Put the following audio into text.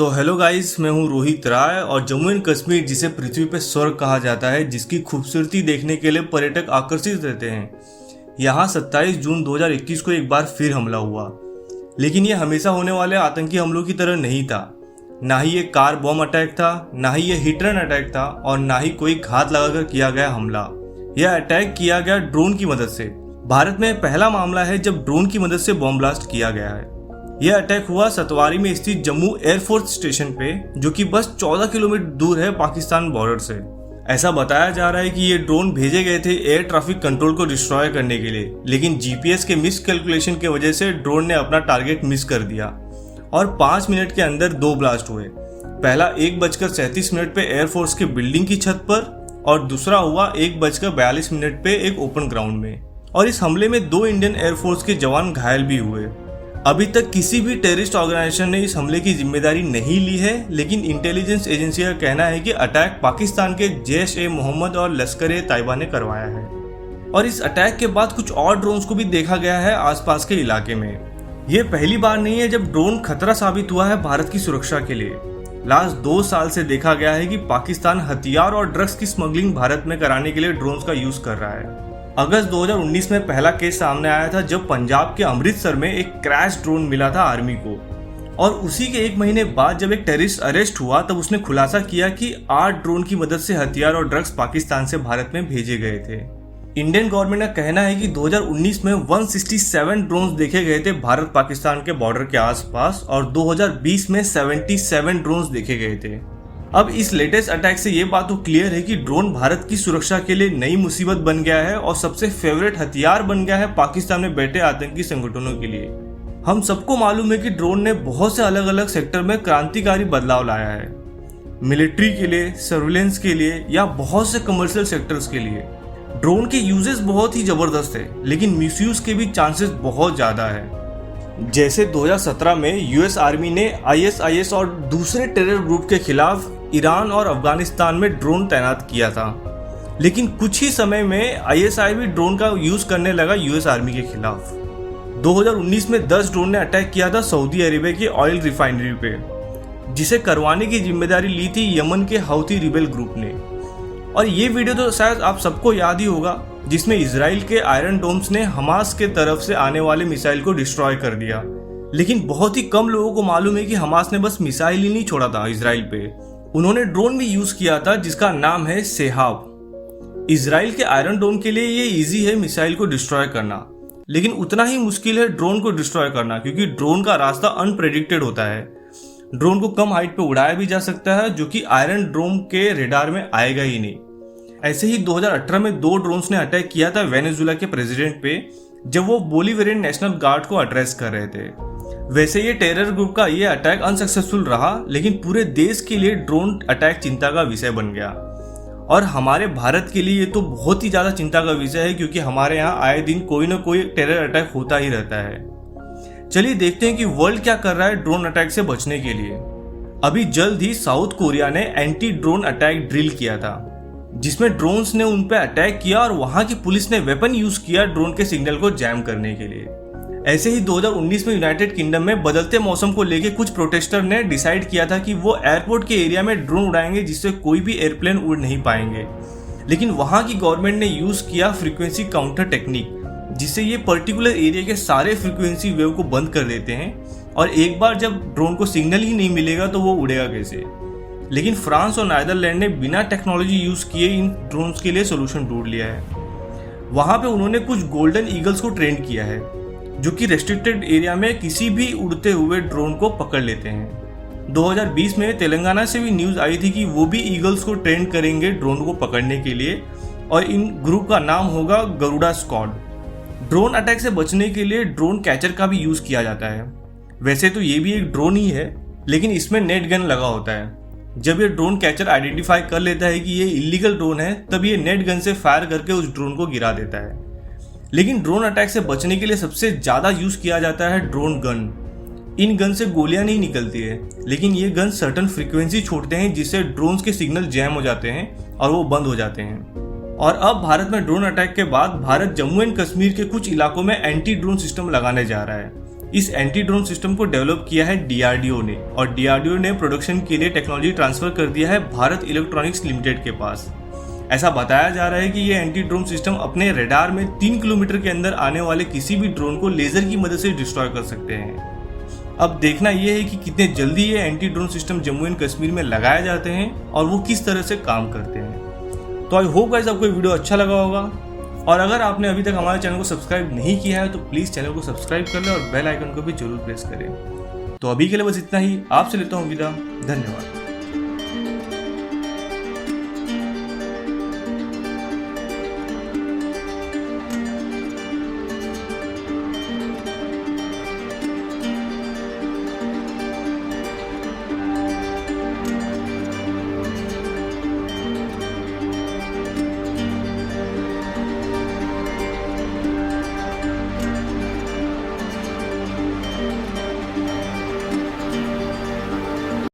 तो hello guys, मैं हूं रोहित राय और जम्मू एंड कश्मीर जिसे पृथ्वी पे स्वर्ग कहा जाता है, जिसकी खूबसूरती देखने के लिए पर्यटक आकर्षित रहते हैं। यहाँ 27 जून 2021 को एक बार फिर हमला हुआ, लेकिन ये हमेशा होने वाले आतंकी हमलों की तरह नहीं था। ना ही ये कार बॉम्ब अटैक था, ना ही ये हिट एंड अटैक था और ना ही कोई घात लगाकर किया गया हमला। यह अटैक किया गया ड्रोन की मदद से। भारत में पहला मामला है जब ड्रोन की मदद से बॉम्ब ब्लास्ट किया गया है। यह अटैक हुआ सतवारी में स्थित जम्मू एयरफोर्स स्टेशन पे, जो कि बस 14 किलोमीटर दूर है पाकिस्तान बॉर्डर से। ऐसा बताया जा रहा है कि ये ड्रोन भेजे गए थे एयर ट्रैफिक कंट्रोल को डिस्ट्रॉय करने के लिए, लेकिन जीपीएस के मिस कैलकुलेशन की वजह से ड्रोन ने अपना टारगेट मिस कर दिया और 5 मिनट के अंदर 2 ब्लास्ट हुए। पहला 1:37 पे एयरफोर्स के बिल्डिंग की छत पर और दूसरा हुआ 1:42 पे एक ओपन ग्राउंड में। और इस हमले में 2 इंडियन एयरफोर्स के जवान घायल भी हुए। अभी तक किसी भी टेररिस्ट ऑर्गेनाइजेशन ने इस हमले की जिम्मेदारी नहीं ली है, लेकिन इंटेलिजेंस एजेंसी का कहना है कि अटैक पाकिस्तान के जैश-ए-मोहम्मद और लश्कर-ए-तैयबा ने करवाया है। और इस अटैक के बाद कुछ और ड्रोन्स को भी देखा गया है आसपास के इलाके में। ये पहली बार नहीं है जब ड्रोन खतरा साबित हुआ है भारत की सुरक्षा के लिए। लास्ट 2 साल से देखा गया है कि पाकिस्तान हथियार और ड्रग्स की स्मगलिंग भारत में कराने के लिए ड्रोन्स का यूज कर रहा है। अगस्त 2019 में पहला केस सामने आया था जब पंजाब के अमृतसर में एक क्रैश ड्रोन मिला था आर्मी को, और उसी के 1 महीने बाद जब एक टेररिस्ट अरेस्ट हुआ तब उसने खुलासा किया कि 8 ड्रोन की मदद से हथियार और ड्रग्स पाकिस्तान से भारत में भेजे गए थे। इंडियन गवर्नमेंट का कहना है कि 2019 में 167 ड्रोन देखे गए थे भारत पाकिस्तान के बॉर्डर के आसपास और 2020 में 77 ड्रोन देखे गए थे। अब इस लेटेस्ट अटैक से ये बात तो क्लियर है कि ड्रोन भारत की सुरक्षा के लिए नई मुसीबत बन गया है और सबसे फेवरेट हथियार बन गया है पाकिस्तान में बैठे आतंकी संगठनों के लिए। हम सबको मालूम है कि ड्रोन ने बहुत से अलग अलग सेक्टर में क्रांतिकारी बदलाव लाया है, मिलिट्री के लिए, सर्विलेंस के लिए या बहुत से कमर्शियल सेक्टर्स के लिए। ड्रोन के यूजेस बहुत ही जबरदस्त है, लेकिन मिसयूज के भी चांसेस बहुत ज्यादा है। जैसे 2017 में यूएस आर्मी ने आईएसआईएस और दूसरे टेरर ग्रुप के खिलाफ ईरान और अफगानिस्तान में ड्रोन तैनात किया था, लेकिन कुछ ही समय में आईएसआई भी ड्रोन का यूज करने लगा यूएस आर्मी के खिलाफ। 2019 में 10 ड्रोन ने अटैक किया था सऊदी अरेबिया की ऑयल रिफाइनरी पे, जिसे करवाने की जिम्मेदारी ली थी यमन के हौथी रिबेल ग्रुप ने। और ये वीडियो तो शायद आप सबको याद ही होगा, जिसमें इजराइल के आयरन डोम्स ने हमास के तरफ से आने वाले मिसाइल को डिस्ट्रॉय कर दिया। लेकिन बहुत ही कम लोगों को मालूम है कि हमास ने बस मिसाइल ही नहीं छोड़ा था इजराइल पे, उन्होंने ड्रोन भी यूज किया था जिसका नाम है सेहाब। इजराइल के आयरन डोम के लिए ये इजी है मिसाइल को डिस्ट्रॉय करना, लेकिन उतना ही मुश्किल है ड्रोन को डिस्ट्रॉय करना, क्योंकि ड्रोन का रास्ता अनप्रेडिक्टेड होता है। ड्रोन को कम हाइट पे उड़ाया भी जा सकता है, जो कि आयरन डोम के रेडार में आएगा ही नहीं। ऐसे ही 2018 में 2 ड्रोन्स ने अटैक किया था वेनेजुएला के प्रेसिडेंट पे, जब वो बोलिवियन नेशनल गार्ड को एड्रेस कर रहे थे। वैसे ये टेरर ग्रुप का ये अटैक अनसक्सेसफुल रहा, लेकिन पूरे देश के लिए ड्रोन अटैक चिंता का विषय बन गया। और हमारे भारत के लिए ये तो बहुत ही ज्यादा चिंता का विषय है, क्योंकि हमारे यहाँ आए दिन कोई ना कोई टेरर अटैक होता ही रहता है। चलिए देखते हैं कि वर्ल्ड क्या कर रहा है ड्रोन अटैक से बचने के लिए। अभी जल्द ही साउथ कोरिया ने एंटी ड्रोन अटैक ड्रिल किया था, जिसमें ड्रोन्स ने उन पे अटैक किया और वहां की पुलिस ने वेपन यूज किया ड्रोन के सिग्नल को जैम करने के लिए। ऐसे ही 2019 में यूनाइटेड किंगडम में बदलते मौसम को लेकर कुछ प्रोटेस्टर ने डिसाइड किया था कि वो एयरपोर्ट के एरिया में ड्रोन उड़ाएंगे, जिससे कोई भी एयरप्लेन उड़ नहीं पाएंगे। लेकिन वहां की गवर्नमेंट ने यूज किया फ्रीक्वेंसी काउंटर टेक्निक, जिससे ये पर्टिकुलर एरिया के सारे फ्रीक्वेंसी वेव को बंद कर देते हैं, और एक बार जब ड्रोन को सिग्नल ही नहीं मिलेगा तो वो उड़ेगा कैसे। लेकिन फ्रांस और नीदरलैंड ने बिना टेक्नोलॉजी यूज किए इन ड्रोन्स के लिए सोल्यूशन ढूंढ लिया है। वहां पे उन्होंने कुछ गोल्डन ईगल्स को ट्रेन किया है, जो कि रेस्ट्रिक्टेड एरिया में किसी भी उड़ते हुए ड्रोन को पकड़ लेते हैं। 2020 में तेलंगाना से भी न्यूज आई थी कि वो भी ईगल्स को ट्रेन करेंगे ड्रोन को पकड़ने के लिए, और इन ग्रुप का नाम होगा गरुड़ा स्क्वाड। ड्रोन अटैक से बचने के लिए ड्रोन कैचर का भी यूज किया जाता है। वैसे तो ये भी एक ड्रोन ही है, लेकिन इसमें नेट गन लगा होता है। जब ये ड्रोन कैचर आइडेंटिफाई कर लेता है कि ये इलीगल ड्रोन है, तब ये नेट गन से फायर करके उस ड्रोन को गिरा देता है। लेकिन ड्रोन अटैक से बचने के लिए सबसे ज्यादा यूज किया जाता है ड्रोन गन। इन गन से गोलियां नहीं निकलती है, लेकिन ये गन सर्टन फ्रीक्वेंसी छोड़ते हैं, जिससे ड्रोन्स के सिग्नल जैम हो जाते हैं और वो बंद हो जाते हैं। और अब भारत में ड्रोन अटैक के बाद भारत जम्मू एंड कश्मीर के कुछ इलाकों में एंटी ड्रोन सिस्टम लगाने जा रहा है, इस एंटी ड्रोन सिस्टम को डेवलप किया है DRDO ने, और DRDO ने प्रोडक्शन के लिए टेक्नोलॉजी ट्रांसफर कर दिया है भारत इलेक्ट्रॉनिक्स लिमिटेड के पास। ऐसा बताया जा रहा है कि ये एंटी ड्रोन सिस्टम अपने रडार में 3 किलोमीटर के अंदर आने वाले किसी भी ड्रोन को लेजर की मदद से डिस्ट्रॉय कर सकते हैं। अब देखना यह है कि कितने जल्दी ये anti drone system Jammu and Kashmir में लगाए जाते हैं और वो किस तरह से काम करते हैं। तो आई होप गाइस आपको ये वीडियो अच्छा लगा होगा, और अगर आपने अभी तक हमारे चैनल को सब्सक्राइब नहीं किया है तो प्लीज़ चैनल को सब्सक्राइब कर लें और बेल आइकन को भी जरूर प्रेस करें। तो अभी के लिए बस इतना ही, आपसे लेता हूँ विदा, धन्यवाद।